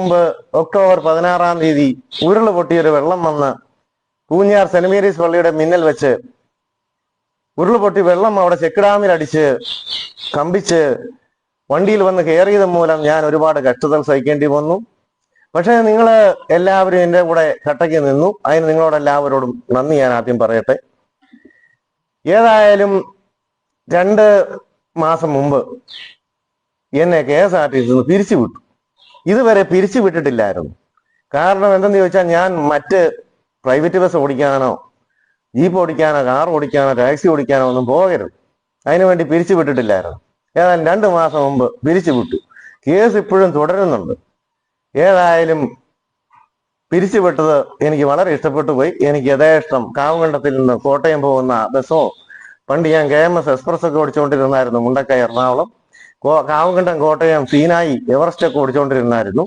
മുമ്പ് ഒക്ടോബർ 16 ഉരുള് പൊട്ടിയൊരു വെള്ളം വന്ന് പൂഞ്ഞാർ സെന്റ് മേരീസ് പള്ളിയുടെ മിന്നൽ വെച്ച് ഉരുള് പൊട്ടി വെള്ളം അവിടെ ചെക്ക് ഡാമിൽ അടിച്ച് കമ്പിച്ച് വണ്ടിയിൽ വന്ന് കയറിയത് മൂലം ഞാൻ ഒരുപാട് കഷ്ടതകൾ സഹിക്കേണ്ടി വന്നു. പക്ഷെ നിങ്ങൾ എല്ലാവരും എൻ്റെ കൂടെ കട്ടയ്ക്ക് നിന്നു. അതിന് നിങ്ങളോട് എല്ലാവരോടും നന്ദി ഞാൻ ആദ്യം പറയട്ടെ. ഏതായാലും 2 മാസം മുമ്പ് എന്നെ KSRTC പിരിച്ചു വിട്ടു. ഇതുവരെ പിരിച്ചു വിട്ടിട്ടില്ലായിരുന്നു. കാരണം എന്തെന്ന് ചോദിച്ചാൽ ഞാൻ മറ്റ് പ്രൈവറ്റ് ബസ് ഓടിക്കാനോ ജീപ്പ് ഓടിക്കാനോ കാർ ഓടിക്കാനോ ടാക്സി ഓടിക്കാനോ ഒന്നും പോകരുത്. അതിനുവേണ്ടി പിരിച്ചു വിട്ടിട്ടില്ലായിരുന്നു. ഏതായാലും 2 മാസം മുമ്പ് പിരിച്ചു വിട്ടു. കേസ് ഇപ്പോഴും തുടരുന്നുണ്ട്. ഏതായാലും പിരിച്ചുവിട്ടത് എനിക്ക് വളരെ ഇഷ്ടപ്പെട്ടു പോയി. എനിക്ക് യഥേഷ്ടം കാവുകണ്ടത്തിൽ നിന്ന് കോട്ടയം പോകുന്ന ബസ്സോ, പണ്ട് ഞാൻ KMS എക്സ്പ്രസ് ഒക്കെ ഓടിച്ചുകൊണ്ടിരുന്നായിരുന്നു. മുണ്ടക്കൈ എറണാകുളം, കാവുകണ്ടം കോട്ടയം സീനായി എവറസ്റ്റ് ഒക്കെ ഓടിച്ചുകൊണ്ടിരുന്നായിരുന്നു.